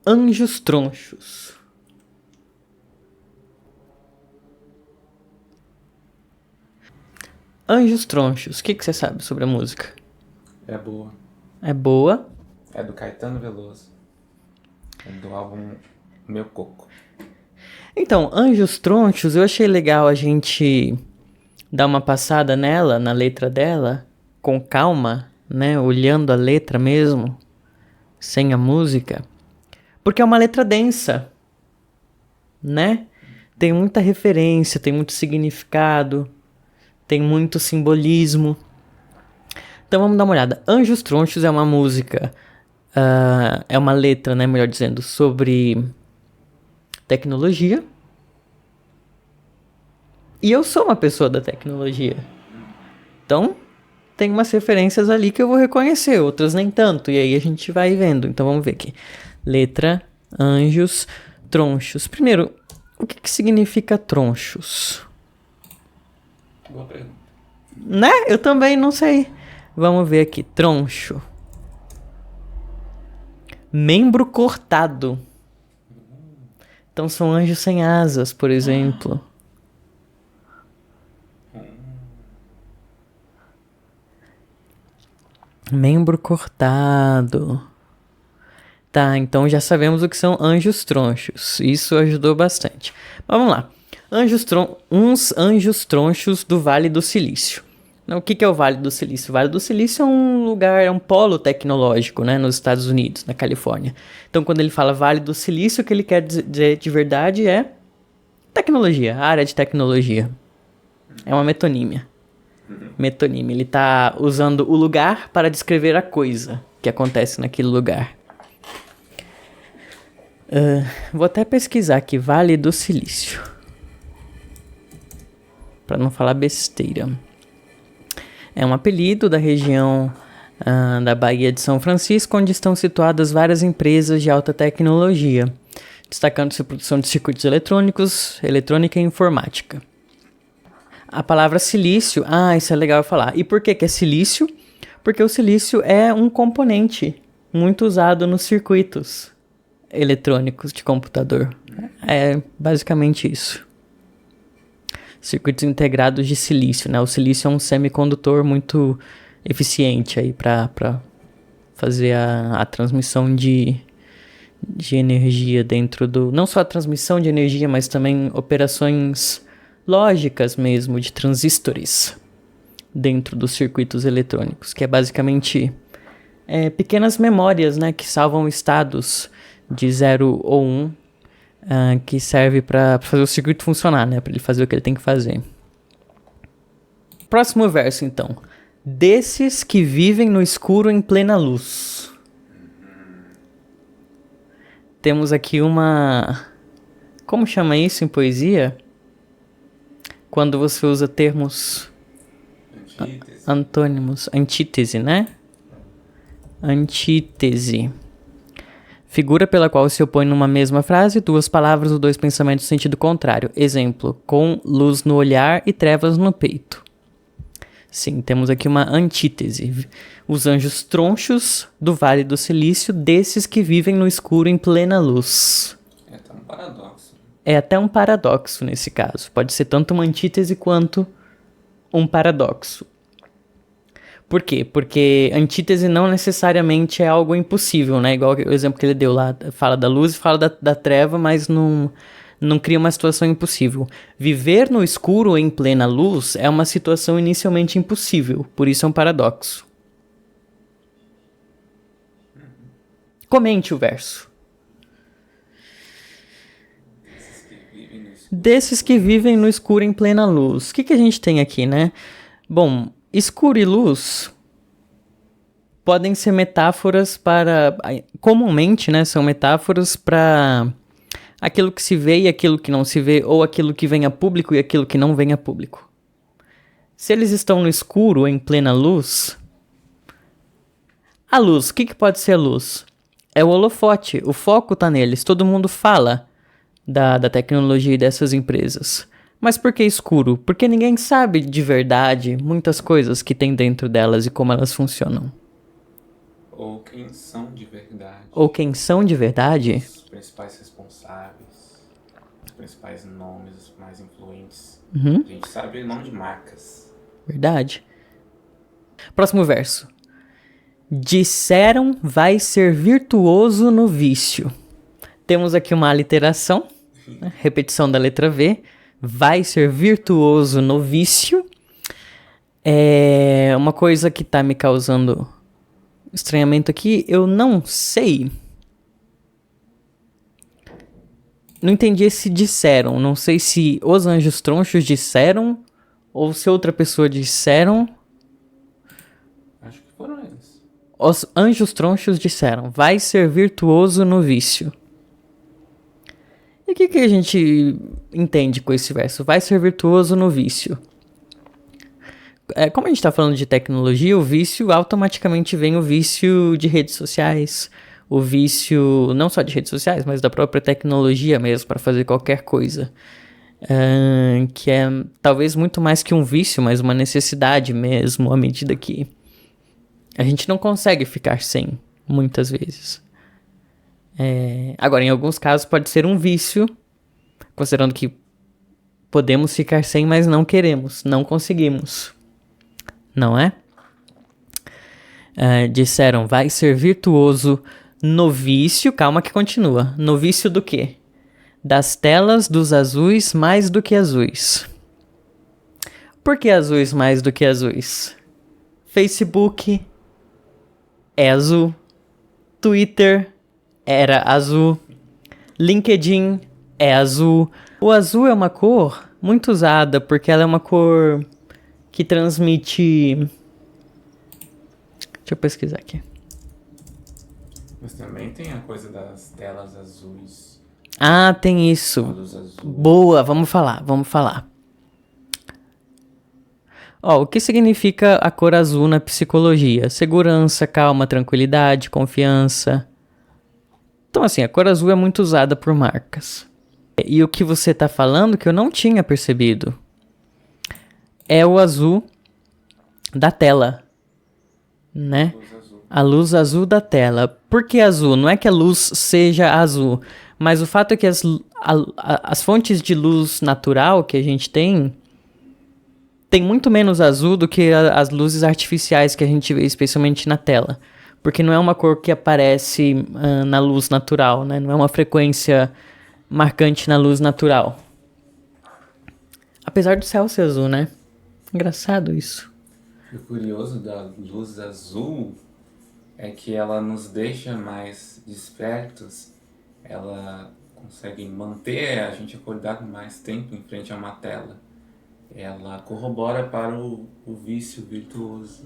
Anjos Tronchos. Anjos Tronchos, o que você sabe sobre a música? É boa. É boa? É do Caetano Veloso. É do álbum Meu Coco. Então, Anjos Tronchos, eu achei legal a gente dar uma passada nela, na letra dela, com calma, né? Olhando a letra mesmo, sem a música. Porque é uma letra densa, né? Tem muita referência, tem muito significado, tem muito simbolismo. Então vamos dar uma olhada. Anjos Tronchos é uma música, é uma letra, né, melhor dizendo, sobre tecnologia. E eu sou uma pessoa da tecnologia. Então, tem umas referências ali que eu vou reconhecer, outras nem tanto. E aí a gente vai vendo. Então vamos ver aqui. Letra, anjos, tronchos. Primeiro, o que significa tronchos? Boa pergunta. Né? Eu também não sei. Vamos ver aqui. Troncho. Membro cortado. Então são anjos sem asas, por exemplo. Membro cortado. Tá, então já sabemos o que são anjos tronchos. Isso ajudou bastante. Mas vamos lá. Uns anjos tronchos do Vale do Silício. O que é o Vale do Silício? O Vale do Silício é um lugar, é um polo tecnológico, né, nos Estados Unidos, na Califórnia. Então, quando ele fala Vale do Silício, o que ele quer dizer de verdade é tecnologia, área de tecnologia. É uma metonímia. Metonímia. Ele está usando o lugar para descrever a coisa que acontece naquele lugar. Vou até pesquisar aqui, Vale do Silício. Para não falar besteira. É um apelido da região da Baía de São Francisco, onde estão situadas várias empresas de alta tecnologia, destacando-se a produção de circuitos eletrônicos, eletrônica e informática. A palavra silício, isso é legal falar. E por que é silício? Porque o silício é um componente muito usado nos circuitos eletrônicos de computador. É basicamente isso. Circuitos integrados de silício, né? O silício é um semicondutor muito eficiente aí para fazer a transmissão de energia dentro do... Não só a transmissão de energia, mas também operações lógicas mesmo, de transistores dentro dos circuitos eletrônicos, que é basicamente pequenas memórias, né, que salvam estados de 0 ou 1, que serve para fazer o circuito funcionar, né, para ele fazer o que ele tem que fazer. Próximo verso, então. Desses que vivem no escuro em plena luz. Temos aqui uma... Como chama isso em poesia? Quando você usa termos antônimos. Antítese, né? Antítese. Figura pela qual se opõe numa mesma frase duas palavras ou dois pensamentos no sentido contrário. Exemplo, com luz no olhar e trevas no peito. Sim, temos aqui uma antítese. Os anjos tronchos do Vale do Silício, desses que vivem no escuro em plena luz. É até um paradoxo. É até um paradoxo nesse caso. Pode ser tanto uma antítese quanto um paradoxo. Por quê? Porque antítese não necessariamente é algo impossível, né? Igual o exemplo que ele deu lá, fala da luz e fala da treva, mas não cria uma situação impossível. Viver no escuro em plena luz é uma situação inicialmente impossível, por isso é um paradoxo. Comente o verso. Desses que vivem no escuro em plena luz. O que a gente tem aqui, né? Bom, escuro e luz podem ser metáforas para... Comumente, né, são metáforas para aquilo que se vê e aquilo que não se vê, ou aquilo que vem a público e aquilo que não vem a público. Se eles estão no escuro, em plena luz... A luz, o que pode ser a luz? É o holofote, o foco está neles, todo mundo fala da tecnologia e dessas empresas. Mas por que escuro? Porque ninguém sabe de verdade muitas coisas que tem dentro delas e como elas funcionam. Ou quem são de verdade. Ou quem são de verdade? Os principais responsáveis, os principais nomes, os mais influentes. Uhum. A gente sabe o nome de marcas. Verdade. Próximo verso. Disseram vai ser virtuoso no vício. Temos aqui uma aliteração, né? Repetição da letra V. Vai ser virtuoso no vício. É uma coisa que tá me causando estranhamento aqui. Eu não sei. Não entendi esse disseram. Não sei se os anjos tronchos disseram ou se outra pessoa disseram. Acho que foram eles. Os anjos tronchos disseram, vai ser virtuoso no vício. E o que a gente entende com esse verso? Vai ser virtuoso no vício. Como a gente está falando de tecnologia, o vício automaticamente vem o vício de redes sociais. O vício não só de redes sociais, mas da própria tecnologia mesmo, para fazer qualquer coisa. Que é talvez muito mais que um vício, mas uma necessidade mesmo, à medida que a gente não consegue ficar sem, muitas vezes. Agora, em alguns casos pode ser um vício, considerando que podemos ficar sem, mas não queremos, não conseguimos. Não é? Disseram, vai ser virtuoso no vício, calma que continua. No vício do quê? Das telas dos azuis mais do que azuis. Por que azuis mais do que azuis? Facebook é azul, Twitter era azul, LinkedIn é azul. O azul é uma cor muito usada porque ela é uma cor que transmite... Deixa eu pesquisar aqui. Mas também tem a coisa das telas azuis. Ah, tem isso. Luz azul. Boa, vamos falar. O que significa a cor azul na psicologia? Segurança, calma, tranquilidade, confiança. Então, assim, a cor azul é muito usada por marcas. E o que você tá falando que eu não tinha percebido é o azul da tela, né? Luz azul. A luz azul da tela. Por que azul? Não é que a luz seja azul, mas o fato é que as fontes de luz natural que a gente tem muito menos azul do que as luzes artificiais que a gente vê, especialmente na tela. Porque não é uma cor que aparece na luz natural, né? Não é uma frequência marcante na luz natural. Apesar do céu ser azul, né? Engraçado isso. O curioso da luz azul é que ela nos deixa mais despertos, ela consegue manter a gente acordado mais tempo em frente a uma tela. Ela corrobora para o vício virtuoso.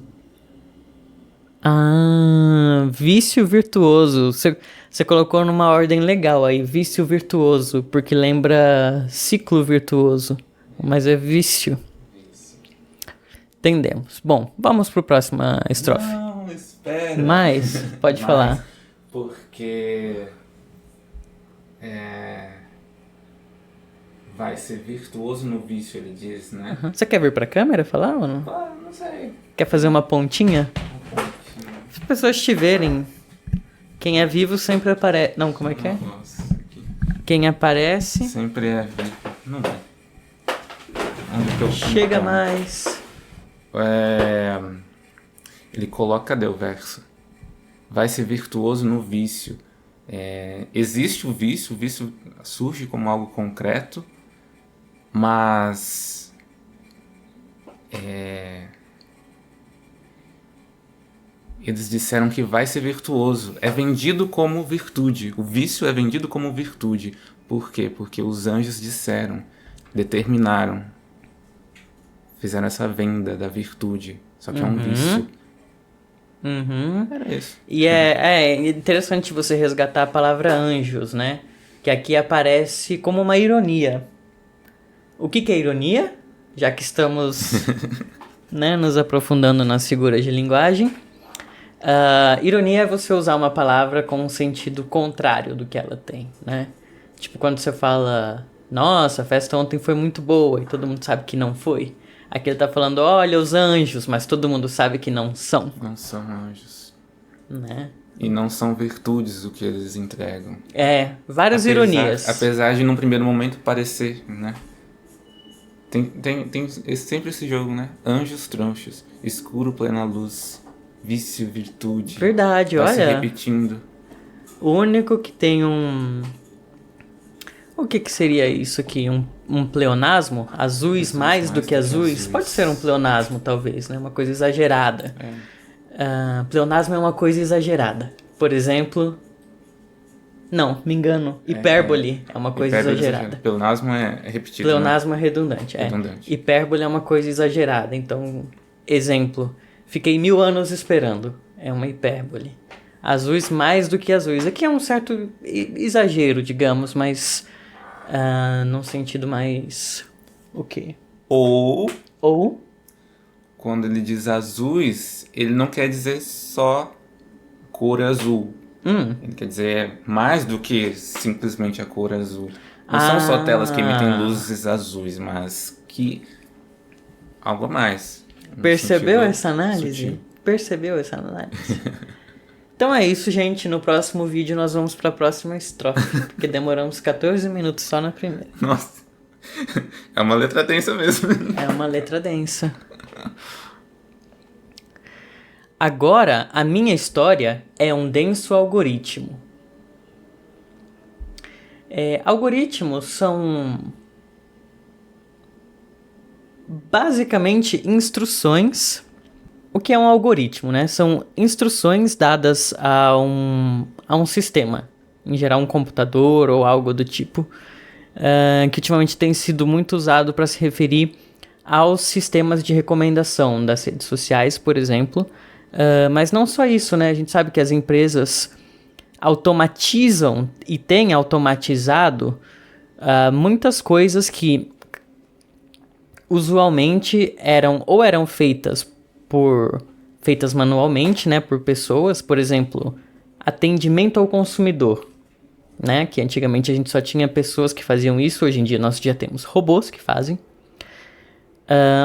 Ah, vício virtuoso. Você colocou numa ordem legal aí, vício virtuoso, porque lembra ciclo virtuoso, mas é vício. Vício. Entendemos. Bom, vamos para a próxima estrofe. Não, espera. Mas, pode falar. Porque vai ser virtuoso no vício, ele diz, né? Você quer vir pra câmera falar ou não? Ah, não sei. Quer fazer uma pontinha? Um pontinho. Se as pessoas te verem, quem é vivo sempre aparece... Não, como é que é? Nossa, aqui. Quem aparece, Sempre é vivo. Não vai. Onde que eu chega então? mais. Ele coloca, cadê o verso? Vai ser virtuoso no vício. Existe o vício surge como algo concreto, mas eles disseram que vai ser virtuoso. É vendido como virtude. O vício é vendido como virtude. Por quê? Porque os anjos disseram, determinaram, fizeram essa venda da virtude. Só que é um vício. Era isso. E é interessante você resgatar a palavra anjos, né? Que aqui aparece como uma ironia. O que é ironia? Já que estamos né, nos aprofundando nas figuras de linguagem. Ironia é você usar uma palavra com um sentido contrário do que ela tem, né? Tipo quando você fala, nossa, a festa ontem foi muito boa e todo mundo sabe que não foi. Aqui ele tá falando, olha os anjos, mas todo mundo sabe que não são. Não são anjos. né? E não são virtudes o que eles entregam. Várias ironias. Apesar de num primeiro momento parecer, né? Tem sempre esse jogo, né? Anjos tronchos, escuro, plena luz, vício, virtude. Verdade, Vai olha. se repetindo. O único que tem um... O que seria isso aqui? Um pleonasmo? Azuis mais do que azuis? Pode ser um pleonasmo, talvez, né? Uma coisa exagerada. Pleonasmo é uma coisa exagerada. Por exemplo... Não, me engano. Hipérbole é uma coisa exagerada. Pleonasmo é repetido. Pleonasmo né? é redundante, Redundante. Hipérbole é uma coisa exagerada. Então, exemplo. Fiquei 1000 anos esperando. É uma hipérbole. Azuis mais do que azuis. Aqui é um certo exagero, digamos, mas... num sentido mais... O quê? Ou... Quando ele diz azuis, ele não quer dizer só cor azul. Ele quer dizer mais do que simplesmente a cor azul. Não são só telas que emitem luzes azuis, mas que... algo a mais. Percebeu essa análise? Sutil. Percebeu essa análise? Então é isso, gente. No próximo vídeo nós vamos para a próxima estrofe, porque demoramos 14 minutos só na primeira. Nossa, é uma letra densa mesmo. É uma letra densa. Agora, a minha história é um denso algoritmo. Algoritmos são basicamente instruções. O que é um algoritmo, né? São instruções dadas a um sistema, em geral um computador ou algo do tipo, que ultimamente tem sido muito usado para se referir aos sistemas de recomendação das redes sociais, por exemplo. Mas não só isso, né? A gente sabe que as empresas automatizam e têm automatizado muitas coisas que usualmente eram feitas manualmente, né, por pessoas. Por exemplo, atendimento ao consumidor, né, que antigamente a gente só tinha pessoas que faziam isso, hoje em dia nós já temos robôs que fazem.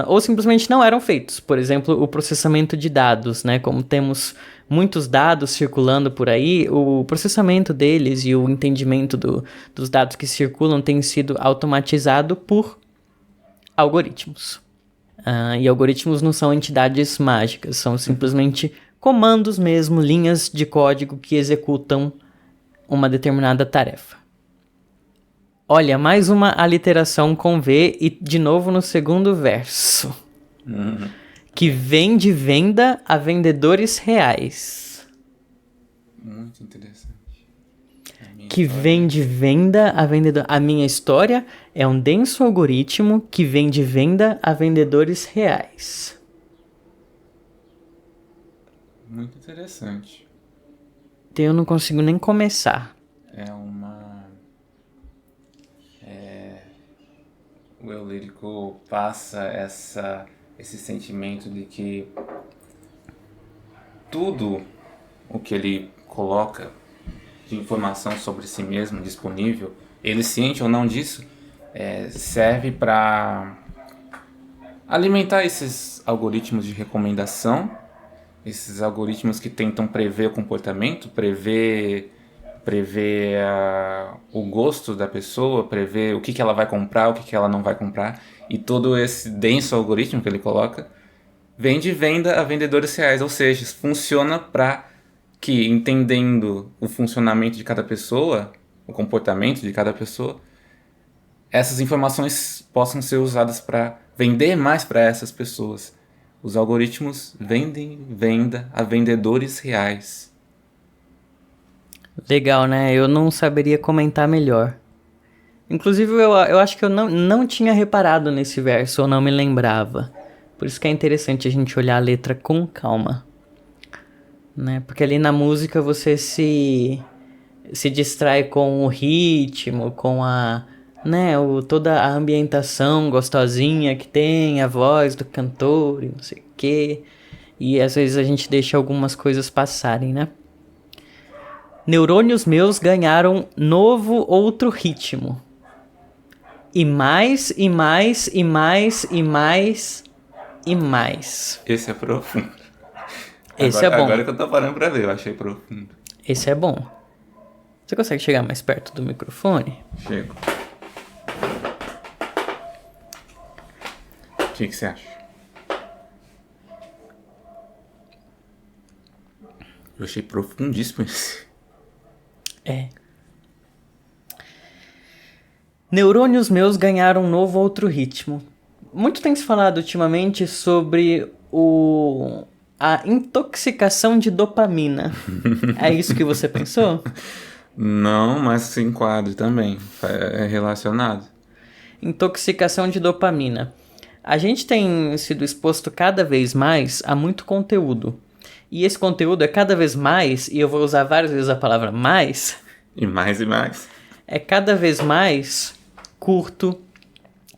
Ou simplesmente não eram feitos. Por exemplo, o processamento de dados, né, como temos muitos dados circulando por aí, o processamento deles e o entendimento dos dados que circulam tem sido automatizado por algoritmos. E algoritmos não são entidades mágicas, são simplesmente comandos mesmo, linhas de código que executam uma determinada tarefa. Olha, mais uma aliteração com V e de novo no segundo verso. Que vem de venda a vendedores reais. Muito interessante. Que vem de venda a vendedores... A minha história é um denso algoritmo que vem de venda a vendedores reais. Muito interessante. Então eu não consigo nem começar. O eu lírico passa esse sentimento de que tudo o que ele coloca de informação sobre si mesmo disponível, ele ciente ou não disso, serve para alimentar esses algoritmos de recomendação, esses algoritmos que tentam prever o comportamento, prever o gosto da pessoa, prever o que ela vai comprar, o que ela não vai comprar, e todo esse denso algoritmo que ele coloca vem de venda a vendedores reais, ou seja, funciona para que, entendendo o funcionamento de cada pessoa, o comportamento de cada pessoa, essas informações possam ser usadas para vender mais para essas pessoas. Os algoritmos vendem venda a vendedores reais. Legal, né? Eu não saberia comentar melhor. Inclusive, eu acho que eu não tinha reparado nesse verso, ou não me lembrava. Por isso que é interessante a gente olhar a letra com calma, né? Porque ali na música você se distrai com o ritmo, com toda a ambientação gostosinha que tem, a voz do cantor e não sei o quê. E às vezes a gente deixa algumas coisas passarem, né? Neurônios meus ganharam novo outro ritmo. E mais, e mais, e mais, e mais, e mais. Esse é profundo. Esse é bom. Agora que eu tô parando pra ver, eu achei profundo. Esse é bom. Você consegue chegar mais perto do microfone? Chego. O que você acha? Eu achei profundíssimo esse. É. Neurônios meus ganharam um novo outro ritmo. Muito tem se falado ultimamente sobre a intoxicação de dopamina. É isso que você pensou? Não, mas se enquadra também. É relacionado. Intoxicação de dopamina. A gente tem sido exposto cada vez mais a muito conteúdo. E esse conteúdo é cada vez mais, e eu vou usar várias vezes a palavra mais, E mais e mais. é cada vez mais curto,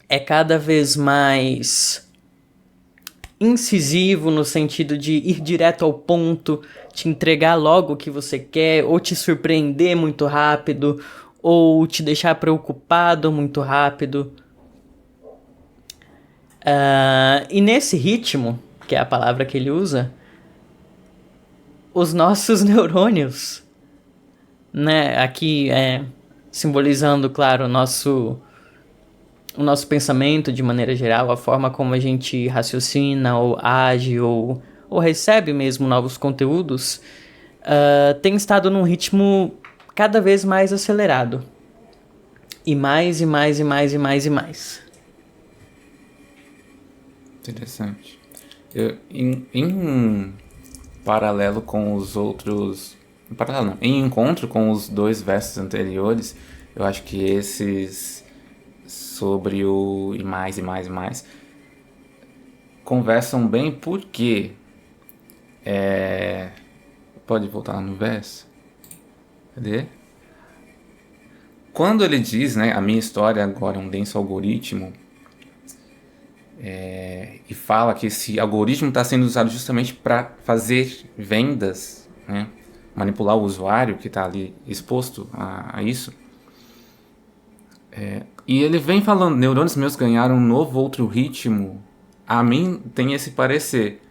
é cada vez mais incisivo no sentido de ir direto ao ponto, te entregar logo o que você quer, ou te surpreender muito rápido, ou te deixar preocupado muito rápido. E nesse ritmo, que é a palavra que ele usa, os nossos neurônios, né, aqui simbolizando, claro, o nosso pensamento de maneira geral, a forma como a gente raciocina ou age ou recebe mesmo novos conteúdos, tem estado num ritmo cada vez mais acelerado. E mais, e mais, e mais, e mais, e mais. Interessante. Em paralelo com os outros... Em paralelo não. Em encontro com os dois versos anteriores, eu acho que esses sobre o e mais, e mais, e mais conversam bem porque... Pode voltar lá no verso? Cadê? Quando ele diz, né, a minha história agora é um denso algoritmo, e fala que esse algoritmo está sendo usado justamente para fazer vendas, né, manipular o usuário que está ali exposto a isso. E ele vem falando, neurônios meus ganharam um novo outro ritmo. A mim tem esse parecer.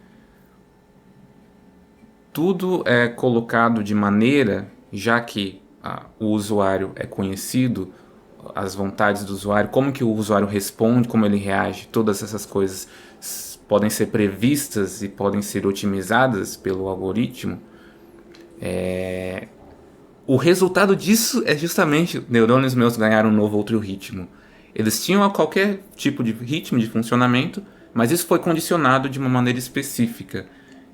Tudo é colocado de maneira, já que o usuário é conhecido, as vontades do usuário, como que o usuário responde, como ele reage, todas essas coisas podem ser previstas e podem ser otimizadas pelo algoritmo. O resultado disso é justamente neurônios meus ganharam um novo outro ritmo. Eles tinham qualquer tipo de ritmo de funcionamento, mas isso foi condicionado de uma maneira específica.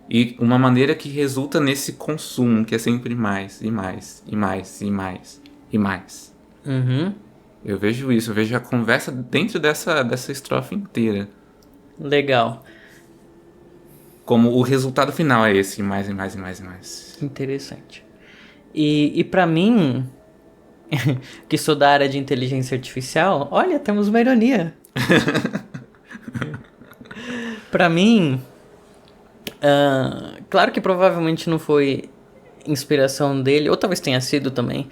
E uma maneira que resulta nesse consumo, que é sempre mais, e mais, e mais, e mais, e mais. Uhum. Eu vejo isso, eu vejo a conversa dentro dessa estrofe inteira. Legal. Como o resultado final é esse, mais, e mais, e mais, e mais. Interessante. E para mim, que sou da área de inteligência artificial, olha, temos uma ironia. Para mim, claro que provavelmente não foi inspiração dele, ou talvez tenha sido também,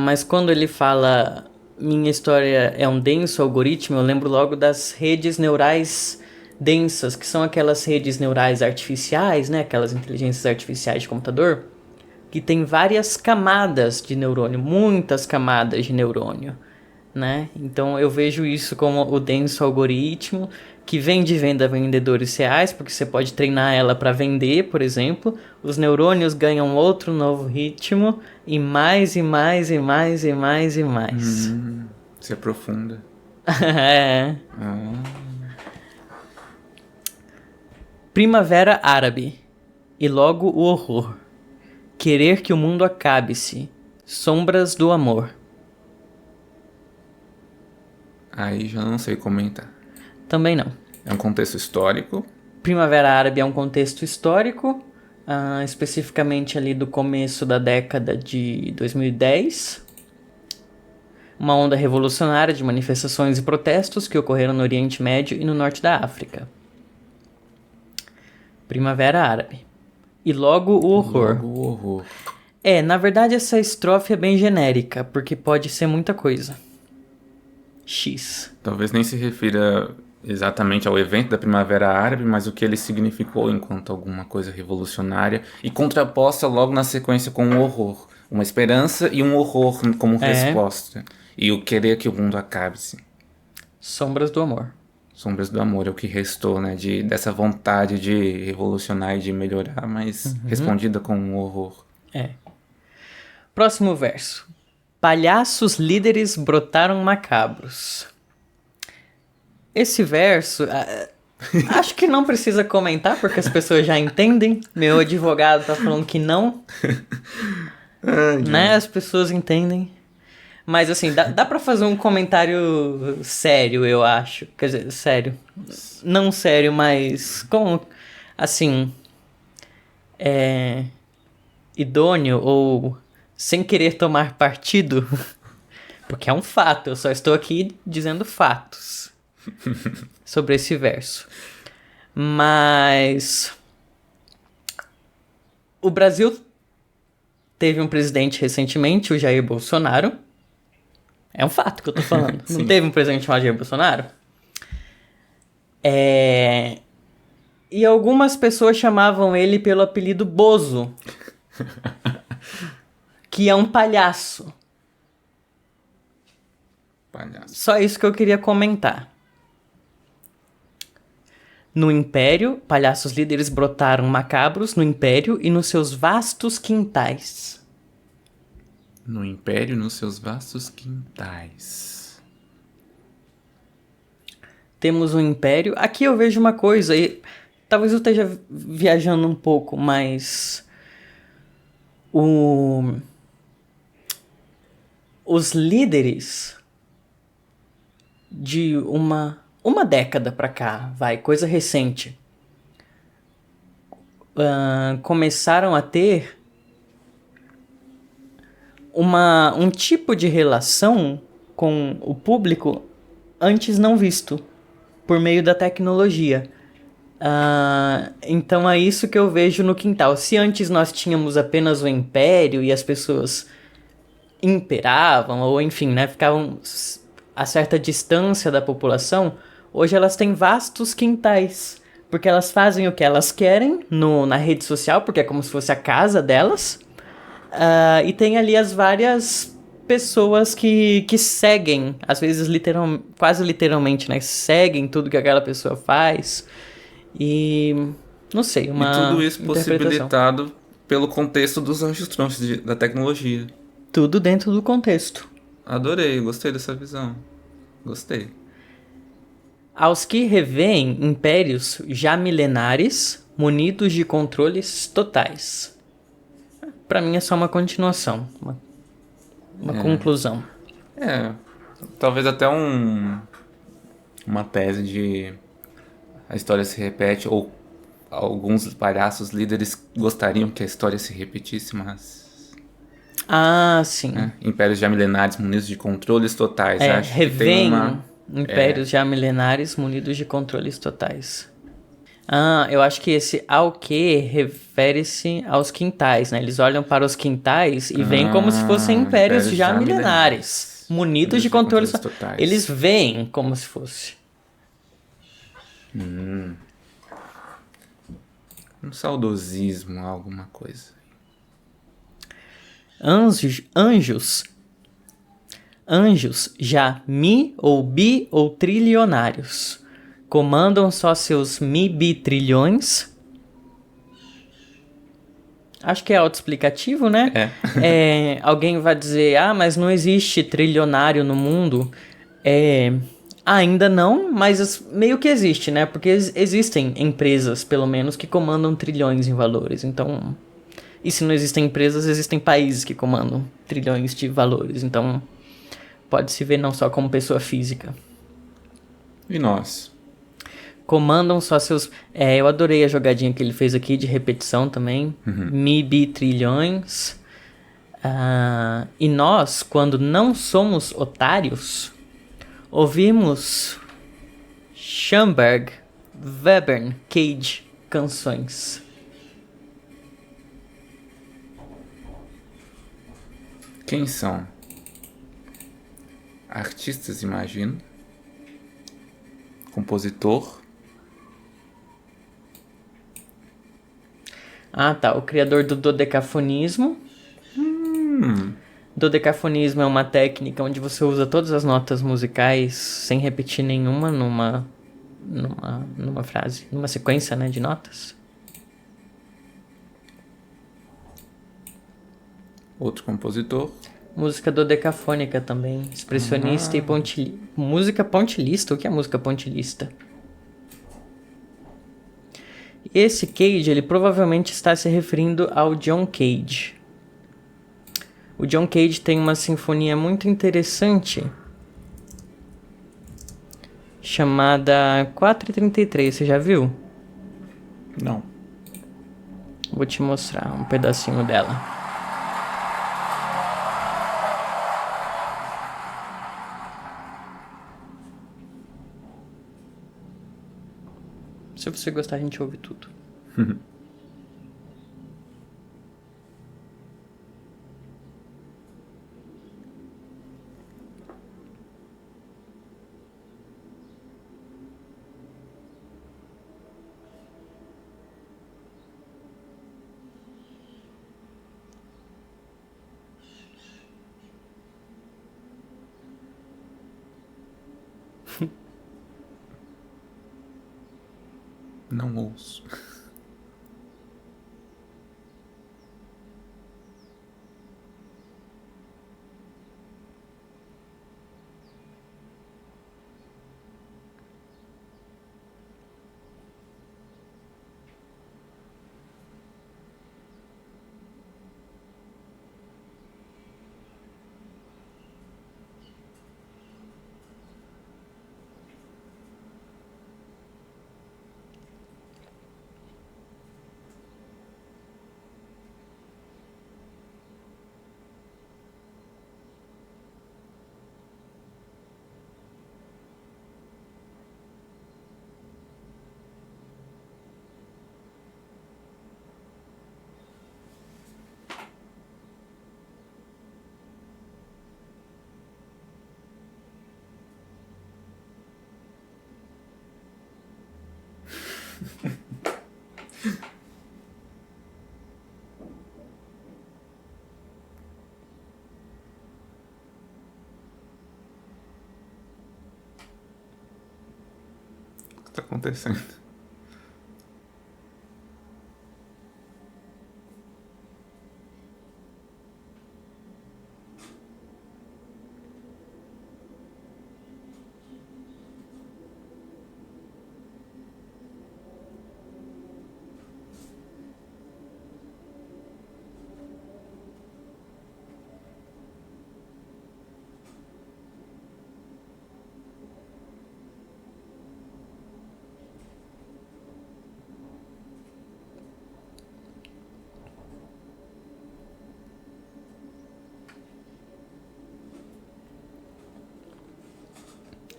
mas quando ele fala minha história é um denso algoritmo, eu lembro logo das redes neurais densas, que são aquelas redes neurais artificiais, né, aquelas inteligências artificiais de computador, que tem várias camadas de neurônio, muitas camadas de neurônio, né? Então eu vejo isso como o denso algoritmo, que vem de venda a vendedores reais, porque você pode treinar ela para vender, por exemplo. Os neurônios ganham outro novo ritmo, e mais, e mais, e mais, e mais, e mais. Se aprofunda. É. Primavera árabe. E logo o horror. Querer que o mundo acabe-se. Sombras do amor. Aí já não sei comentar. Também não. É um contexto histórico. Primavera árabe é um contexto histórico, especificamente ali do começo da década de 2010. Uma onda revolucionária de manifestações e protestos que ocorreram no Oriente Médio e no Norte da África. Primavera árabe. E logo o horror. Logo o horror. Na verdade essa estrofe é bem genérica, porque pode ser muita coisa. X. Talvez nem se refira exatamente ao evento da Primavera Árabe, mas o que ele significou enquanto alguma coisa revolucionária e contraposta logo na sequência com o horror. Uma esperança e um horror como É, resposta. E o querer que o mundo acabe-se. Sombras do Amor. Sombras do Amor é o que restou, né? Dessa vontade de revolucionar e de melhorar, mas respondida com um horror. É. Próximo verso. Palhaços líderes brotaram macabros. Esse verso, acho que não precisa comentar, porque as pessoas já entendem. Meu advogado tá falando que não, né? As pessoas entendem. Mas assim, dá pra fazer um comentário sério, eu acho. Quer dizer, sério. Não sério, mas como, assim, idôneo ou sem querer tomar partido. Porque é um fato, eu só estou aqui dizendo fatos sobre esse verso. Mas o Brasil teve um presidente recentemente, o Jair Bolsonaro. É um fato que eu tô falando. Não Sim. teve um presidente chamado Jair Bolsonaro? E algumas pessoas chamavam ele pelo apelido Bozo, que é um palhaço. Palhaço. Só isso que eu queria comentar. No Império, palhaços líderes brotaram macabros no Império e nos seus vastos quintais. No Império, nos seus vastos quintais. Temos um Império. Aqui eu vejo uma coisa, e talvez eu esteja viajando um pouco, mas os líderes de uma década pra cá, coisa recente, começaram a ter um tipo de relação com o público antes não visto, por meio da tecnologia. Então é isso que eu vejo no quintal. Se antes nós tínhamos apenas o Império e as pessoas imperavam, ou enfim, né, ficavam a certa distância da população, hoje elas têm vastos quintais, porque elas fazem o que elas querem na rede social, porque é como se fosse a casa delas, e tem ali as várias pessoas que seguem, às vezes quase literalmente, né, seguem tudo que aquela pessoa faz, e não sei, E uma tudo isso interpretação. possibilitado pelo contexto dos anjos tronchos da tecnologia. Tudo dentro do contexto. Adorei, gostei dessa visão. Gostei. Aos que revêem impérios já milenares, munidos de controles totais. Pra mim é só uma continuação, uma conclusão. Talvez até uma tese de a história se repete, ou alguns palhaços líderes gostariam que a história se repetisse, mas... Sim. Impérios já milenares munidos de controles totais. Acho que tem Revêem impérios já milenares munidos de controles totais. Eu acho que esse ao que refere-se aos quintais, né? Eles olham para os quintais e veem como se fossem impérios já milenares, munidos de controles totais. Eles veem como se fosse. Um saudosismo, alguma coisa. Anjos já ou bi ou trilionários. Comandam só seus bitrilhões. Acho que é autoexplicativo, né? Alguém vai dizer, mas não existe trilionário no mundo. Ainda não, mas meio que existe, né? Porque existem empresas, pelo menos, que comandam trilhões em valores. Então, e se não existem empresas, existem países que comandam trilhões de valores. Então, pode se ver não só como pessoa física. E nós? Comandam só seus... eu adorei a jogadinha que ele fez aqui de repetição também. Bitrilhões. E nós, quando não somos otários, ouvimos Schoenberg, Webern, Cage, canções. Quem são? Artistas, imagino. Compositor. Ah, tá. O criador do dodecafonismo. Dodecafonismo é uma técnica onde você usa todas as notas musicais sem repetir nenhuma numa frase, numa sequência, né, de notas. Outro compositor. Música dodecafônica também, expressionista e pontilhista. Música pontilhista? O que é música pontilhista? Esse Cage, ele provavelmente está se referindo ao John Cage. O John Cage tem uma sinfonia muito interessante chamada 4:33, você já viu? Não. Vou te mostrar um pedacinho dela. Se você gostar, a gente ouve tudo. Não ouço. O que tá acontecendo?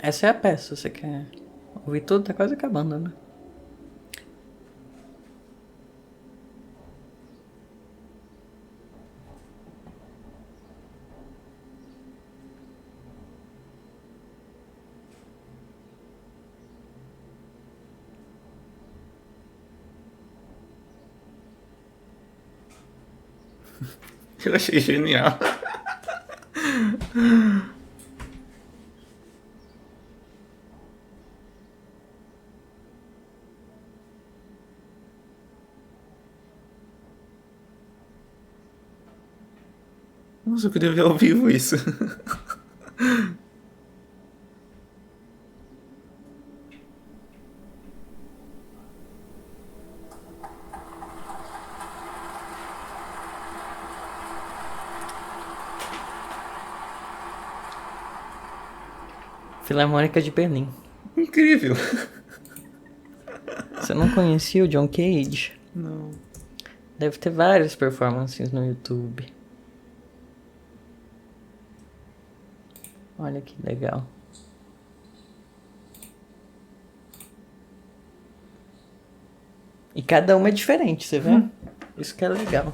Essa é a peça, você quer ouvir tudo? Tá quase acabando, né? Eu achei genial. Nossa, eu queria ver ao vivo isso. Filarmônica de Berlim. Incrível. Você não conhecia o John Cage? Não. Deve ter várias performances no YouTube. Olha que legal. E cada uma é diferente, você vê? Isso que é legal.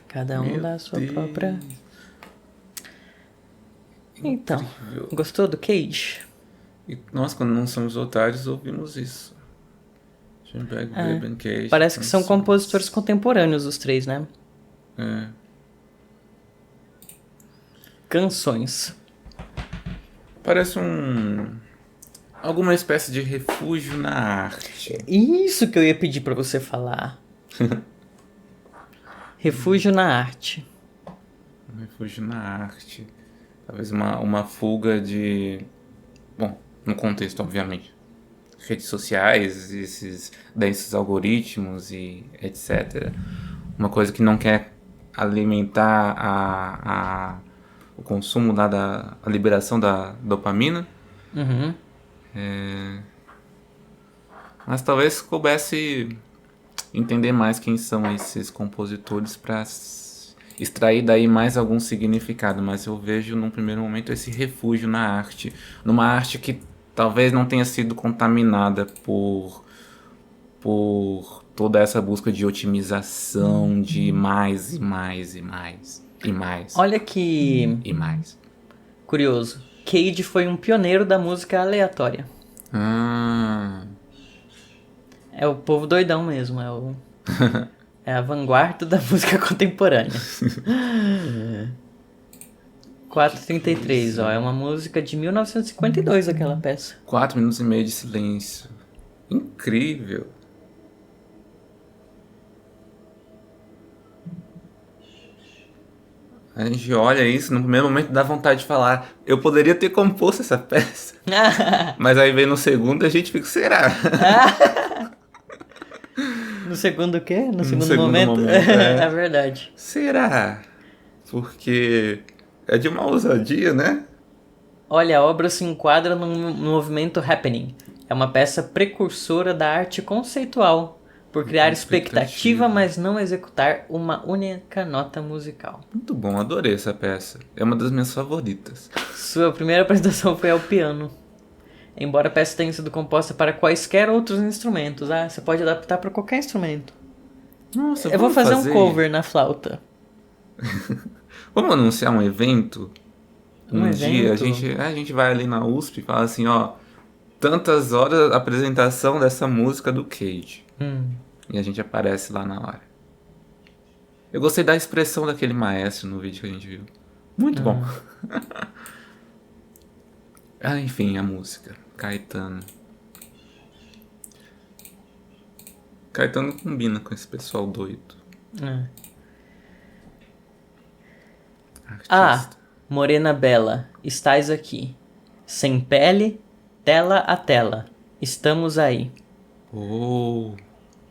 Cada um Meu dá a sua Deus. própria... Então, Incrível. gostou do Cage? E nós, quando não somos otários, ouvimos isso. Schoenberg, Webern, Cage. Parece que são canções. compositores contemporâneos os três, né? É. Canções. Parece alguma espécie de refúgio na arte. Isso que eu ia pedir pra você falar. Refúgio na arte. Um refúgio na arte. Talvez uma fuga de... Bom, no contexto, obviamente. Redes sociais, desses algoritmos e etc. Uma coisa que não quer alimentar o consumo a liberação da dopamina. Uhum. Mas talvez coubesse entender mais quem são esses compositores para extrair daí mais algum significado. Mas eu vejo num primeiro momento esse refúgio na arte. Numa arte que talvez não tenha sido contaminada por toda essa busca de otimização, de mais e mais e mais e mais Olha que e mais. curioso. Cage foi um pioneiro da música aleatória. É o povo doidão mesmo, é a vanguarda da música contemporânea. 4:33, ó, é uma música de 1952 aquela peça. 4 minutos e meio de silêncio. Incrível. A gente olha isso, no primeiro momento dá vontade de falar, eu poderia ter composto essa peça. Mas aí vem no segundo e a gente fica, será? No segundo o quê? No segundo segundo momento, é verdade. Será? Porque é de uma ousadia, né? Olha, a obra se enquadra no movimento happening. É uma peça precursora da arte conceitual, por criar expectativa, mas não executar uma única nota musical. Muito bom, adorei essa peça. É uma das minhas favoritas. Sua primeira apresentação foi ao piano. Embora a peça tenha sido composta para quaisquer outros instrumentos. Você pode adaptar para qualquer instrumento. Nossa, Eu vou fazer um cover na flauta. Vamos anunciar um evento? Um dia evento? a gente vai ali na USP e fala assim, ó, tantas horas a apresentação dessa música do Cage. E a gente aparece lá na hora. Eu gostei da expressão daquele maestro no vídeo que a gente viu. Muito bom. Enfim, a música. Caetano. Caetano combina com esse pessoal doido. Artista. Morena Bela, estás aqui. Sem pele, tela a tela. Estamos aí.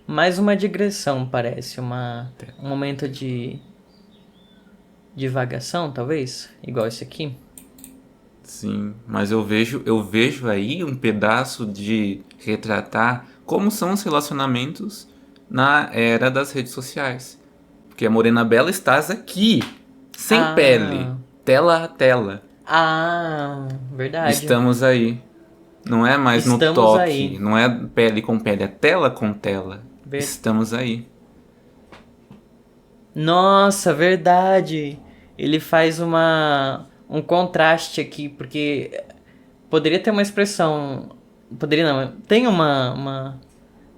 Mais uma digressão, parece. Um momento de divagação, talvez? Igual esse aqui. Sim, mas eu vejo aí um pedaço de retratar como são os relacionamentos na era das redes sociais. Porque a Morena Bela estás aqui, sem pele, tela a tela. Verdade. Estamos aí. Não é mais no Estamos toque, aí. não é pele com pele, é tela com tela. Estamos aí. Nossa, verdade. Ele faz um contraste aqui, porque poderia ter uma expressão... Poderia não, tem uma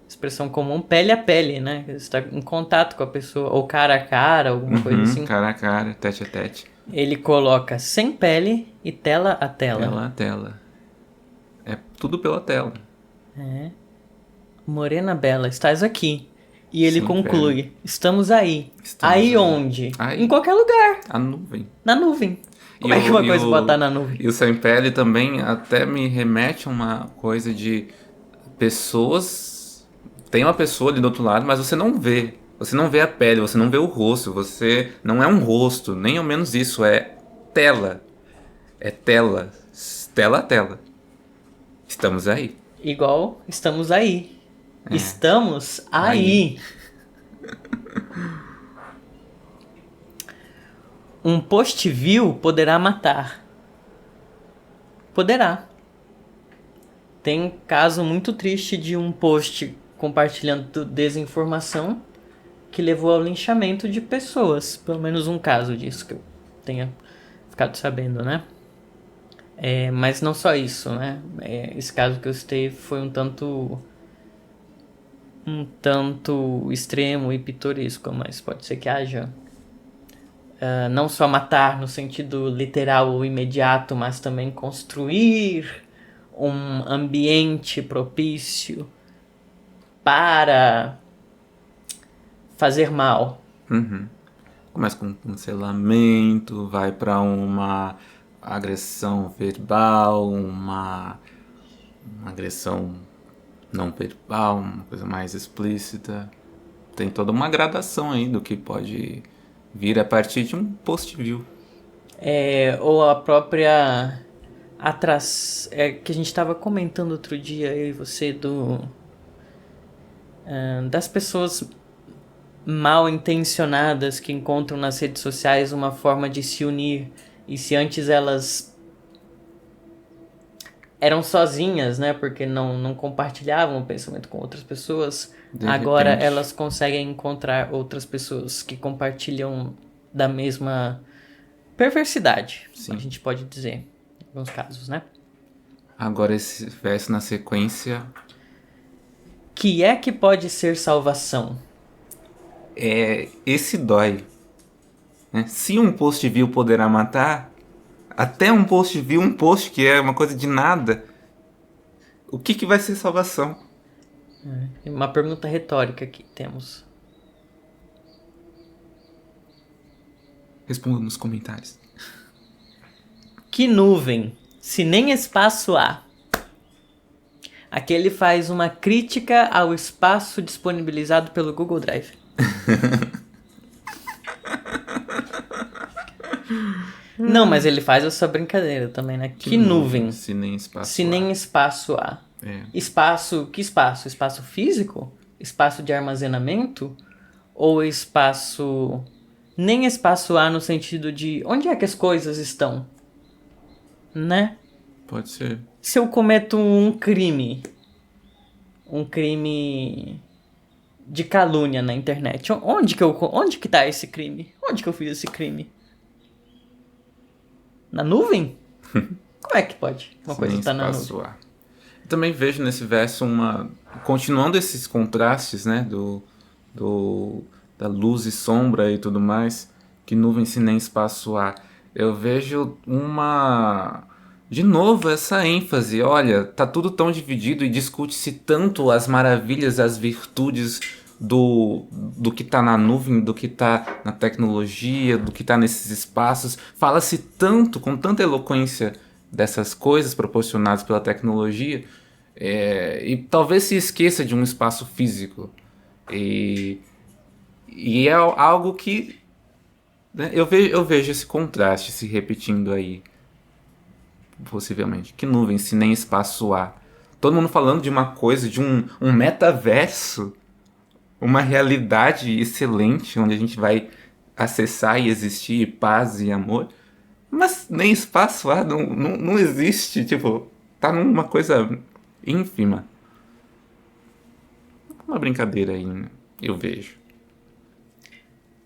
expressão comum, pele a pele, né? Você está em contato com a pessoa, ou cara a cara, alguma coisa assim. Cara a cara, tete a tete. Ele coloca sem pele e tela a tela. Tela a tela. É tudo pela tela. Morena Bela, estás aqui. E ele Sem conclui, pele. Estamos aí. Estamos aí. Onde? Aí. Em qualquer lugar. A nuvem. Na nuvem. Como é que uma coisa pode estar na nuvem? E o sem pele também até me remete a uma coisa de pessoas... Tem uma pessoa ali do outro lado, mas você não vê. Você não vê a pele, você não vê o rosto. Você não é um rosto, nem ao menos isso. É tela. É tela. Tela a tela. Estamos aí. Igual estamos aí. Estamos aí. Um post view poderá matar. Poderá. Tem um caso muito triste de um post compartilhando desinformação que levou ao linchamento de pessoas. Pelo menos um caso disso que eu tenha ficado sabendo, né? Mas não só isso, né? Esse caso que eu citei foi um tanto extremo e pitoresco, mas pode ser que haja não só matar no sentido literal ou imediato, mas também construir um ambiente propício para fazer mal. Começa com um cancelamento, vai para uma agressão verbal, uma agressão não verbal, uma coisa mais explícita. Tem toda uma gradação aí do que pode vir a partir de um post view. Ou a própria que a gente estava comentando outro dia, eu e você, das pessoas mal intencionadas que encontram nas redes sociais uma forma de se unir. E se antes elas eram sozinhas, né, porque não compartilhavam o pensamento com outras pessoas, agora elas conseguem encontrar outras pessoas que compartilham da mesma perversidade, a gente pode dizer, em alguns casos, né? Agora esse verso na sequência. Que é que pode ser salvação? Esse dói. Né? Se um post view poderá matar, até um post view, um post que é uma coisa de nada, o que vai ser salvação? Uma pergunta retórica que temos. Responda nos comentários. Que nuvem, se nem espaço há? Aqui ele faz uma crítica ao espaço disponibilizado pelo Google Drive. Não, mas ele faz essa brincadeira também, né? Que nuvem, se nem espaço se nem espaço há? Espaço, que espaço? Espaço físico? Espaço de armazenamento? Ou espaço... Nem espaço há no sentido de onde é que as coisas estão? Né? Pode ser. Se eu cometo um crime de calúnia na internet, onde que tá esse crime? Onde que eu fiz esse crime? Na nuvem? Como é que pode uma coisa estar na nuvem? Eu também vejo nesse verso continuando esses contrastes, né, da luz e sombra e tudo mais, que nuvem se nem espaço há. Eu vejo de novo essa ênfase. Olha, tá tudo tão dividido e discute-se tanto as maravilhas, as virtudes do que tá na nuvem, do que tá na tecnologia, do que tá nesses espaços. Fala-se tanto, com tanta eloquência dessas coisas proporcionadas pela tecnologia, e talvez se esqueça de um espaço físico. E é algo que, né, eu vejo esse contraste se repetindo aí, possivelmente. Que nuvem, se nem espaço há. Todo mundo falando de uma coisa, de um metaverso, uma realidade excelente, onde a gente vai acessar e existir paz e amor, mas nem espaço há, não existe, tipo, tá numa coisa ínfima. Uma brincadeira aí, né? Eu vejo.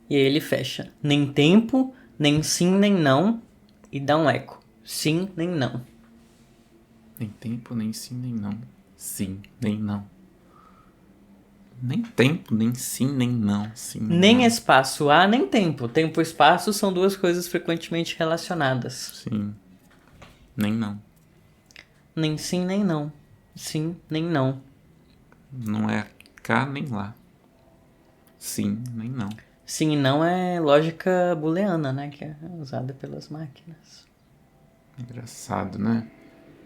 E aí ele fecha. Nem tempo, nem sim, nem não. E dá um eco. Sim, nem não. Nem tempo, nem sim, nem não. Sim, nem não. Nem tempo, nem sim, nem não. Sim, nem não. Espaço há, nem tempo. Tempo e espaço são duas coisas frequentemente relacionadas. Sim. Nem não. Nem sim, nem não. Sim, nem não. Não é cá nem lá. Sim, nem não. Sim e não é lógica booleana, né? Que é usada pelas máquinas. Engraçado, né?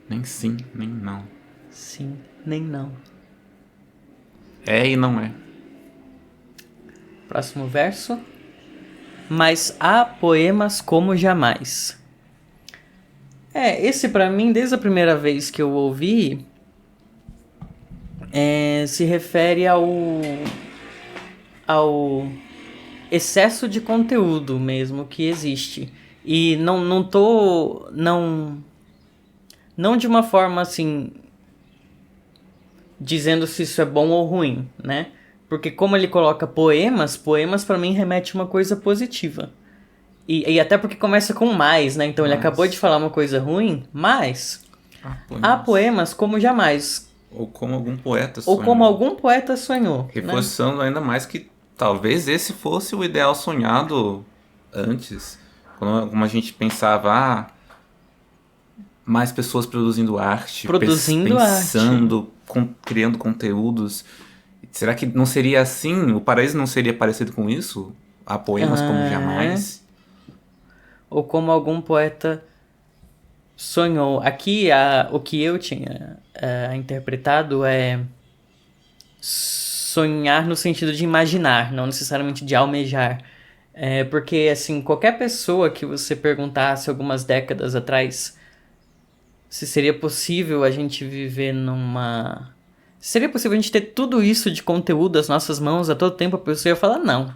Nem sim, nem não. Sim, nem não. É e não é. Próximo verso. Mas há poemas como jamais. Esse pra mim, desde a primeira vez que eu ouvi, se refere ao excesso de conteúdo mesmo que existe. E não de uma forma assim, dizendo se isso é bom ou ruim, né? Porque como ele coloca poemas pra mim remete a uma coisa positiva. E até porque começa com mais, né? Então ele Mas- acabou de falar uma coisa ruim, mas há poemas como jamais, Ou como algum poeta ou sonhou. como algum poeta sonhou, né? Reforçando ainda mais que talvez esse fosse o ideal sonhado antes. Como a gente pensava, mais pessoas produzindo arte, Produzindo pensando, criando conteúdos. Será que não seria assim? O paraíso não seria parecido com isso? Há poemas como jamais? Ou como algum poeta sonhou. Aqui, o que eu tinha interpretado é sonhar no sentido de imaginar, não necessariamente de almejar. Porque, assim, qualquer pessoa que você perguntasse algumas décadas atrás se seria possível a gente viver numa... Seria possível a gente ter tudo isso de conteúdo às nossas mãos a todo tempo, a pessoa ia falar não.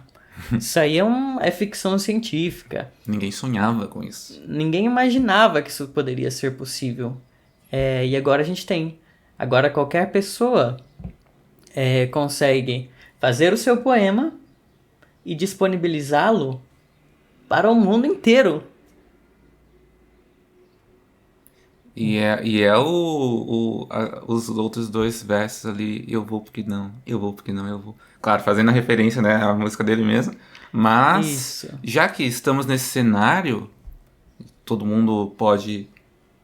Isso aí é ficção científica. Ninguém sonhava com isso. Ninguém imaginava que isso poderia ser possível. E agora a gente tem. Agora qualquer pessoa consegue fazer o seu poema e disponibilizá-lo para o mundo inteiro. Os outros dois versos ali, eu vou porque não, eu vou porque não, eu vou. Claro, fazendo a referência, né, à música dele mesmo. Mas, Isso. já que estamos nesse cenário, todo mundo pode.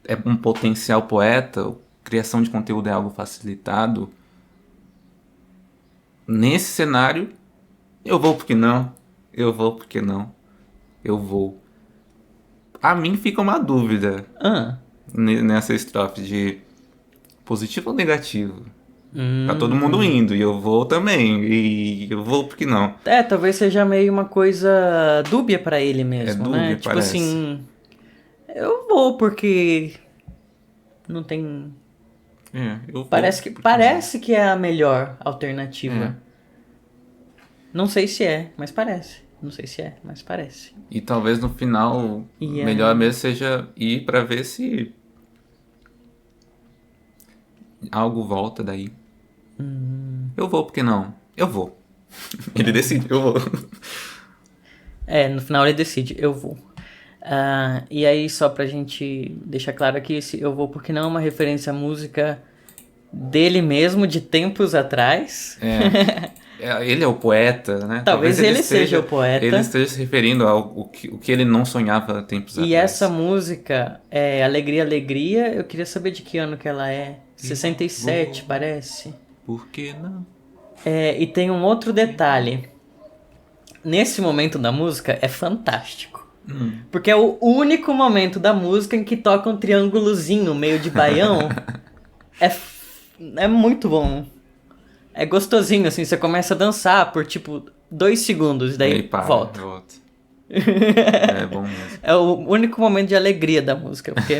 É um potencial poeta, criação de conteúdo é algo facilitado. Nesse cenário, eu vou porque não, eu vou porque não, eu vou. A mim fica uma dúvida nessa estrofe de positivo ou negativo. Tá todo mundo indo, e eu vou também, e eu vou porque não. Talvez seja meio uma coisa dúbia pra ele mesmo, dúbia, né? Tipo parece. assim, eu vou porque não tem... Eu vou Parece que é a melhor alternativa. Não sei se é, mas parece. Não sei se é, mas parece. E talvez no final, melhor mesmo seja ir pra ver se algo volta daí. Eu vou porque não. Eu vou. Ele decide, eu vou. No final ele decide, eu vou. E aí, só pra gente deixar claro aqui, esse eu vou porque não é uma referência à música dele mesmo, de tempos atrás. Ele é o poeta, né? Talvez ele seja o poeta. Ele esteja se referindo ao que ele não sonhava tempos atrás. E essa música, Alegria, Alegria, eu queria saber de que ano que ela é. 67, parece. Por que não? E tem um outro detalhe. Nesse momento da música é fantástico. Porque é o único momento da música em que toca um triângulozinho meio de baião. É muito bom. É gostosinho, assim, você começa a dançar por, tipo, 2 segundos, daí volta. É bom mesmo. É o único momento de alegria da música, porque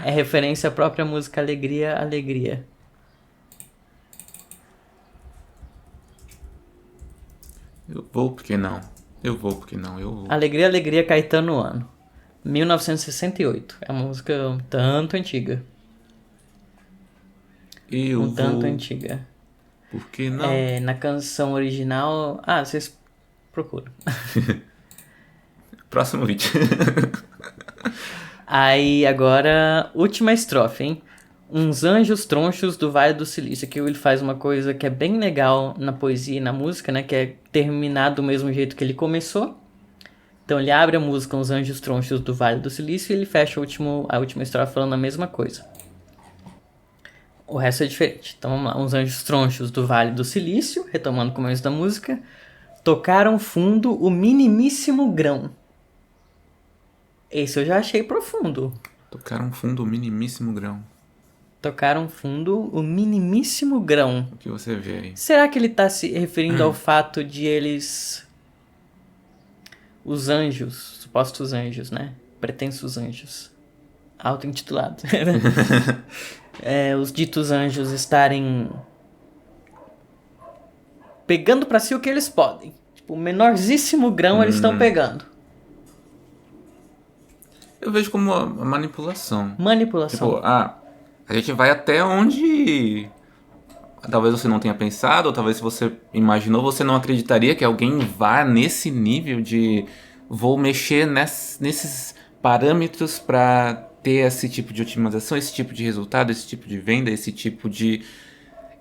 é referência à própria música Alegria, Alegria. Eu vou porque não. Eu vou porque não, eu vou. Alegria, Alegria, Caetano Ano. 1968. É uma música um tanto antiga. Tanto antiga. Por que não? Na canção original... vocês procuram. Próximo vídeo. Aí, agora, última estrofe, hein? Uns anjos tronchos do Vale do Silício. Aqui ele faz uma coisa que é bem legal na poesia e na música, né? Que é terminar do mesmo jeito que ele começou. Então ele abre a música Uns anjos tronchos do Vale do Silício e ele fecha a última estrofe falando a mesma coisa. O resto é diferente. Então vamos lá. Uns anjos tronchos do Vale do Silício, retomando o começo da música, tocaram fundo o minimíssimo grão. Esse eu já achei profundo. Tocaram fundo o minimíssimo grão. Tocaram fundo o minimíssimo grão. O que você vê aí? Será que ele está se referindo ao fato de eles... Os anjos, supostos anjos, né? Pretensos anjos. Auto-intitulado. Os ditos anjos estarem pegando pra si o que eles podem. Tipo, o menorzíssimo grão eles estão pegando. Eu vejo como uma manipulação. Manipulação. Tipo, a gente vai até onde talvez você não tenha pensado, ou talvez se você imaginou, você não acreditaria que alguém vá nesse nível de vou mexer nesses parâmetros para ter esse tipo de otimização, esse tipo de resultado, esse tipo de venda, esse tipo de...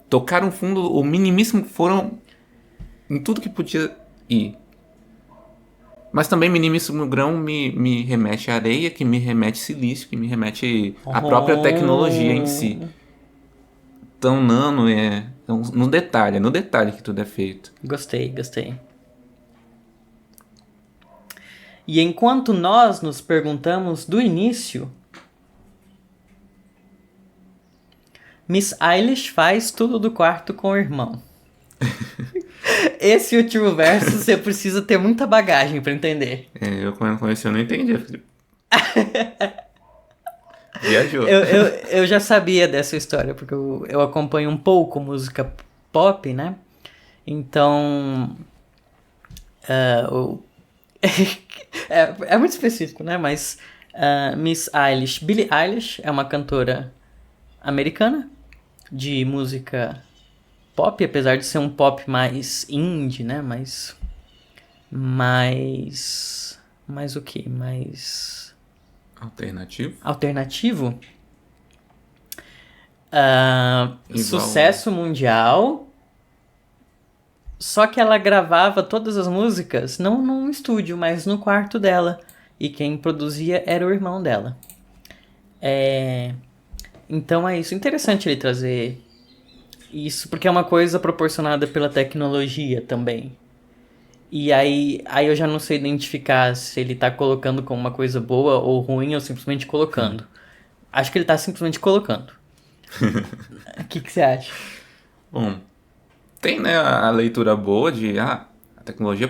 Tocar um fundo, o minimíssimo foram em tudo que podia ir. Mas também minimíssimo grão me remete à areia, que me remete silício, que me remete à própria tecnologia em si. Então, nano então, no detalhe que tudo é feito. Gostei. E enquanto nós nos perguntamos do início, Miss Eilish faz tudo do quarto com o irmão. Esse último verso você precisa ter muita bagagem pra entender. Eu quando conheci eu não entendi, Felipe. Viajou. Eu já sabia dessa história, porque eu acompanho um pouco música pop, né? Então... é muito específico, né? Mas Miss Eilish... Billie Eilish é uma cantora americana de música pop, apesar de ser um pop mais indie, né? Mais o quê? Mais... alternativo. Sucesso mundial. Só que ela gravava todas as músicas não num estúdio, mas no quarto dela. E quem produzia era o irmão dela. Então é isso. Interessante ele trazer isso, porque é uma coisa proporcionada pela tecnologia também. E aí eu já não sei identificar se ele tá colocando como uma coisa boa ou ruim, ou simplesmente colocando. Acho que ele tá simplesmente colocando. O que você acha? Bom, tem, né, a leitura boa de... a tecnologia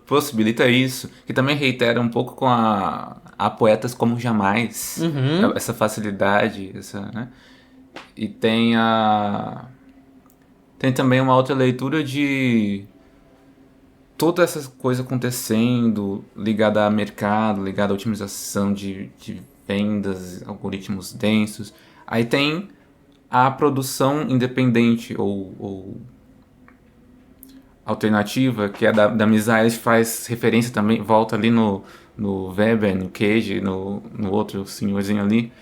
possibilita isso. Que também reitera um pouco com a poetas como jamais. Uhum. Essa facilidade, né? E tem também uma outra leitura de... toda essa coisa acontecendo ligada a mercado, ligada à otimização de vendas, algoritmos densos. Aí tem a produção independente ou alternativa, que é da Miss Eilish, faz referência também, volta ali no Weber, no Cage, no outro senhorzinho ali.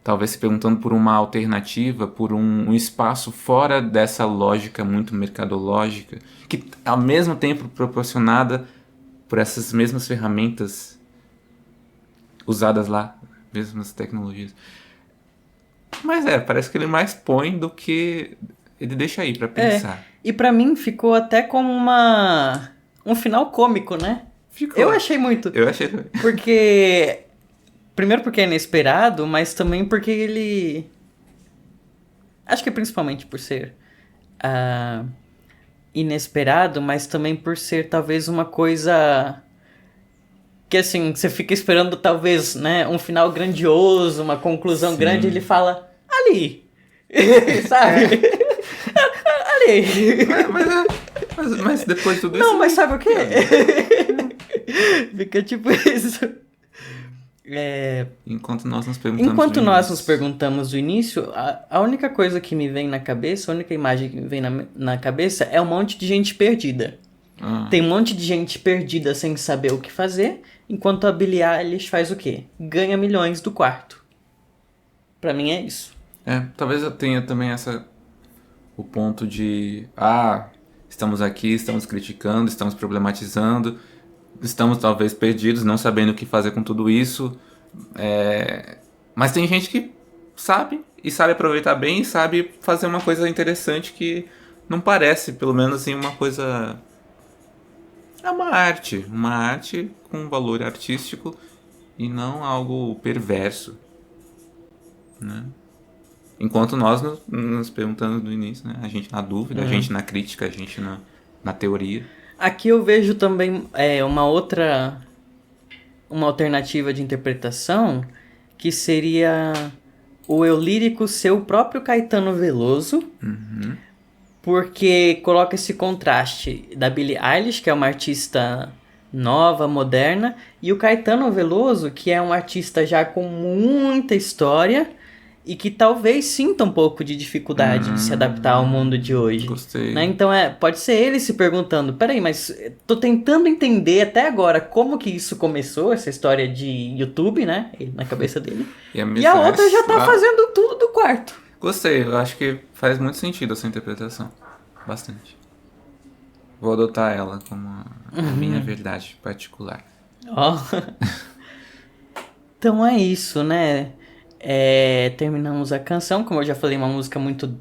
Talvez se perguntando por uma alternativa, por um espaço fora dessa lógica muito mercadológica, que ao mesmo tempo proporcionada por essas mesmas ferramentas usadas lá, mesmas tecnologias. Mas parece que ele mais põe do que ele deixa aí pra pensar. E pra mim ficou até como um final cômico, né? Ficou. Eu achei muito. Eu achei também. Porque... primeiro porque é inesperado, mas também porque ele... acho que principalmente por ser inesperado, mas também por ser talvez uma coisa... que assim, você fica esperando talvez, né, um final grandioso, uma conclusão grande, ele fala, ali, sabe? Ali. Mas depois de tudo isso... Não, mas sabe o quê? Fica tipo isso. Enquanto nós nos perguntamos do início, a única coisa que me vem na cabeça, a única imagem que me vem na cabeça é um monte de gente perdida. Tem um monte de gente perdida sem saber o que fazer, enquanto a Billie Eilish faz o quê? Ganha milhões do quarto. Pra mim é isso. Talvez eu tenha também o ponto de... estamos aqui, estamos criticando, estamos problematizando, estamos talvez perdidos, não sabendo o que fazer com tudo isso. Mas tem gente que sabe, e sabe aproveitar bem, e sabe fazer uma coisa interessante que não parece, pelo menos assim, uma coisa... é uma arte com valor artístico e não algo perverso, né? Enquanto nós nos perguntamos no início, né? A gente na dúvida, a gente na crítica, a gente na teoria. Aqui eu vejo também uma alternativa de interpretação, que seria o eu lírico ser o próprio Caetano Veloso, porque coloca esse contraste da Billie Eilish, que é uma artista nova, moderna, e o Caetano Veloso, que é um artista já com muita história e que talvez sinta um pouco de dificuldade de se adaptar ao mundo de hoje. Gostei. Né? Então pode ser ele se perguntando, peraí, mas tô tentando entender até agora como que isso começou, essa história de YouTube, né? Na cabeça dele. E a outra já tá fazendo tudo do quarto. Gostei, eu acho que faz muito sentido essa interpretação. Bastante. Vou adotar ela como a minha verdade particular. Ó. Então é isso, né? Terminamos a canção, como eu já falei, uma música muito,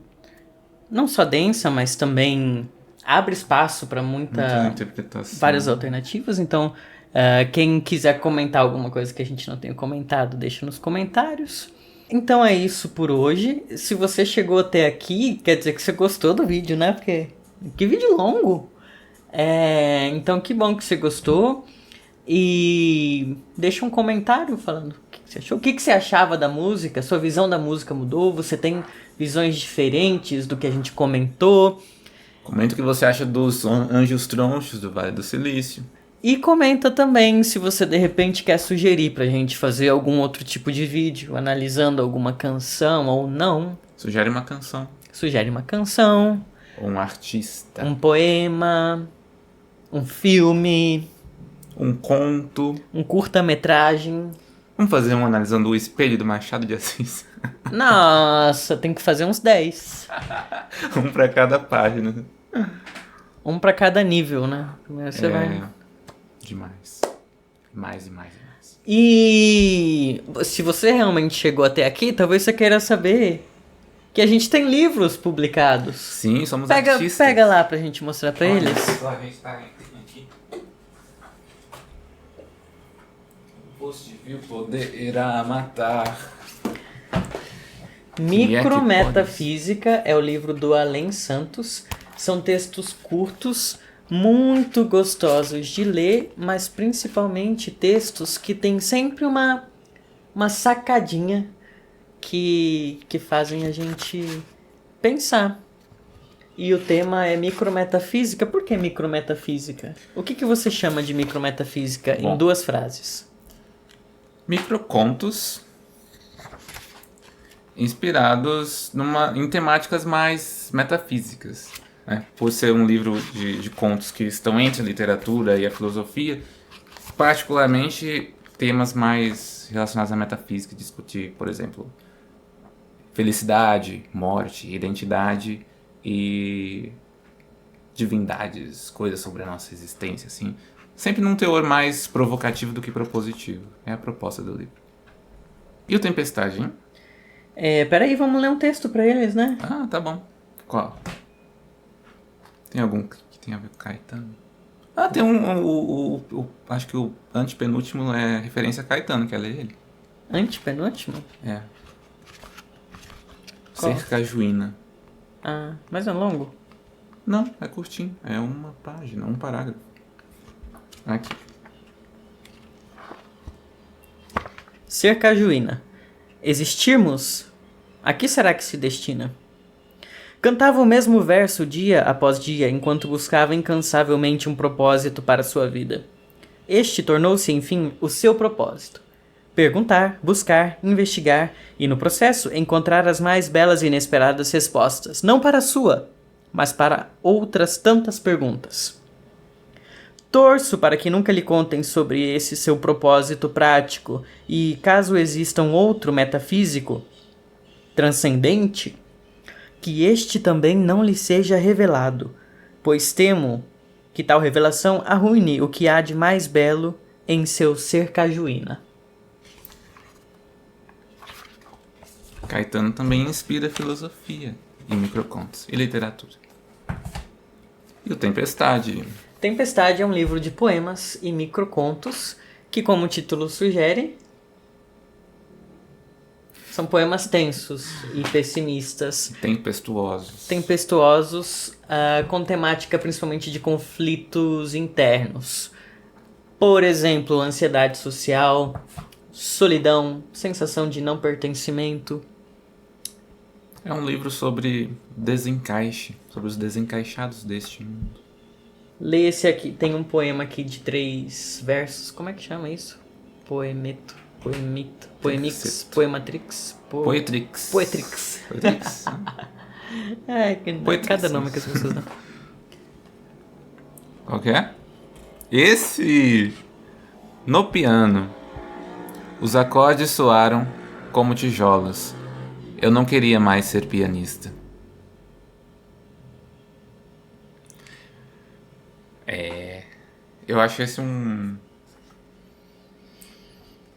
não só densa, mas também abre espaço para Muita interpretação. várias alternativas. Então, quem quiser comentar alguma coisa que a gente não tenha comentado, deixa nos comentários. Então é isso por hoje. Se você chegou até aqui, quer dizer que você gostou do vídeo, né? Porque que vídeo longo! Então que bom que você gostou. E deixa um comentário falando o que você achou. O que você achava da música? Sua visão da música mudou? Você tem visões diferentes do que a gente comentou? Comenta o que você acha dos Anjos Tronchos do Vale do Silício. E comenta também se você de repente quer sugerir pra gente fazer algum outro tipo de vídeo, analisando alguma canção ou não. Sugere uma canção. Sugere uma canção. Ou um artista. Um poema. Um filme. Um conto. Um curta-metragem. Vamos fazer um analisando o Espelho do Machado de Assis. Nossa, tem que fazer uns 10. Um pra cada página. Um pra cada nível, né? Primeiro você vai... Demais. Mais e mais e mais. E se você realmente chegou até aqui, talvez você queira saber que a gente tem livros publicados. Sim, somos artistas. Pega lá pra gente mostrar pra eles. Aqui. Poste viu poder irá matar. Micrometafísica é o livro do Além Santos. São textos curtos, muito gostosos de ler, mas principalmente textos que têm sempre uma sacadinha que fazem a gente pensar. E o tema é micrometafísica. Por que micrometafísica? O que você chama de micrometafísica em 2 frases? Microcontos inspirados em temáticas mais metafísicas. Né? Por ser um livro de contos que estão entre a literatura e a filosofia, particularmente temas mais relacionados à metafísica, discutir, por exemplo, felicidade, morte, identidade e divindades, coisas sobre a nossa existência, assim. Sempre num teor mais provocativo do que propositivo. É a proposta do livro. E o Tempestade, hein? Peraí, vamos ler um texto pra eles, né? Ah, tá bom. Qual? Tem algum que tem a ver com Caetano? Ah, tem acho que o antepenúltimo é referência a Caetano, quer ler ele? Antepenúltimo? É. Qual? Cercajuína. Ah, mas é longo? Não, é curtinho. É uma página, um parágrafo. Aqui. Cercajuína. Existirmos? A que será que se destina? Cantava o mesmo verso dia após dia, enquanto buscava incansavelmente um propósito para sua vida. Este tornou-se, enfim, o seu propósito. Perguntar, buscar, investigar e, no processo, encontrar as mais belas e inesperadas respostas, não para a sua, mas para outras tantas perguntas. Torço para que nunca lhe contem sobre esse seu propósito prático e, caso exista um outro metafísico, transcendente, que este também não lhe seja revelado, pois temo que tal revelação arruine o que há de mais belo em seu Cercajuína. Caetano também inspira filosofia e microcontos e literatura. E o Tempestade? Tempestade é um livro de poemas e microcontos que, como o título sugere, são poemas tensos e pessimistas. Tempestuosos, com temática principalmente de conflitos internos. Por exemplo, ansiedade social, solidão, sensação de não pertencimento. É um livro sobre desencaixe, sobre os desencaixados deste mundo. Lê esse aqui, tem um poema aqui de 3 versos. Como é que chama isso? Poemeto. Poemix, Poematrix, Poetrix. Poetrix. Poetrix. Cada nome que as pessoas dão. Qual que é? Esse! No piano. Os acordes soaram como tijolos. Eu não queria mais ser pianista. Eu acho esse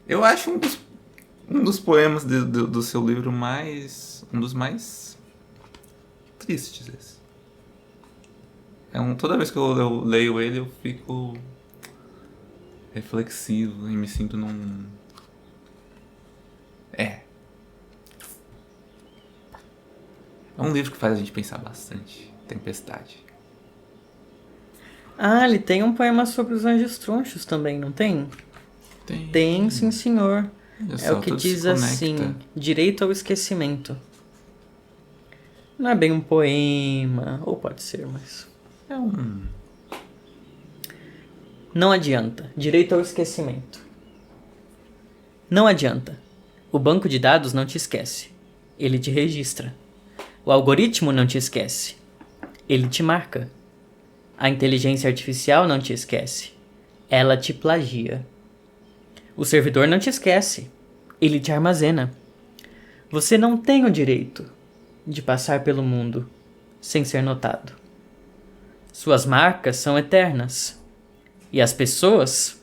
Eu acho um dos poemas do seu livro mais... Um dos mais tristes. Esse. Toda vez que eu leio ele, eu fico reflexivo e me sinto num... É um livro que faz a gente pensar bastante. Tempestade. Ele tem um poema sobre os anjos tronchos também, não tem? Tem, sim, senhor. É o que diz assim: direito ao esquecimento. Não é bem um poema, ou pode ser, mas... Não adianta. Direito ao esquecimento. Não adianta. O banco de dados não te esquece. Ele te registra. O algoritmo não te esquece. Ele te marca. A inteligência artificial não te esquece. Ela te plagia. O servidor não te esquece. Ele te armazena. Você não tem o direito de passar pelo mundo sem ser notado. Suas marcas são eternas. E as pessoas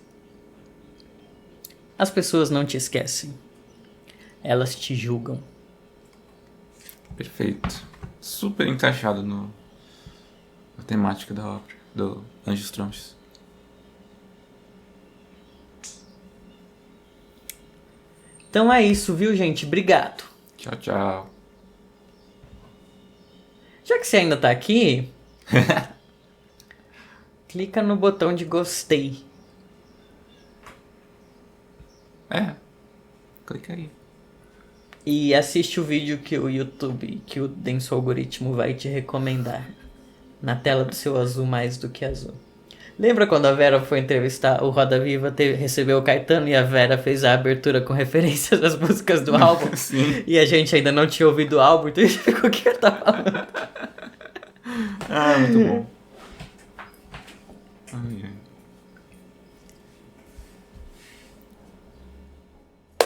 não te esquecem. Elas te julgam. Perfeito. Super encaixado na temática da obra, do Anjos Tronchos. Então é isso, viu, gente? Obrigado. Tchau, tchau. Já que você ainda tá aqui, clica no botão de gostei. Clica aí. E assiste o vídeo que o YouTube, que o denso algoritmo vai te recomendar. Na tela do seu azul mais do que azul. Lembra quando a Vera foi entrevistar o Roda Viva, recebeu o Caetano e a Vera fez a abertura com referências às músicas do álbum? Sim. E a gente ainda não tinha ouvido o álbum, então a gente ficou o que ele tá falando. Muito bom.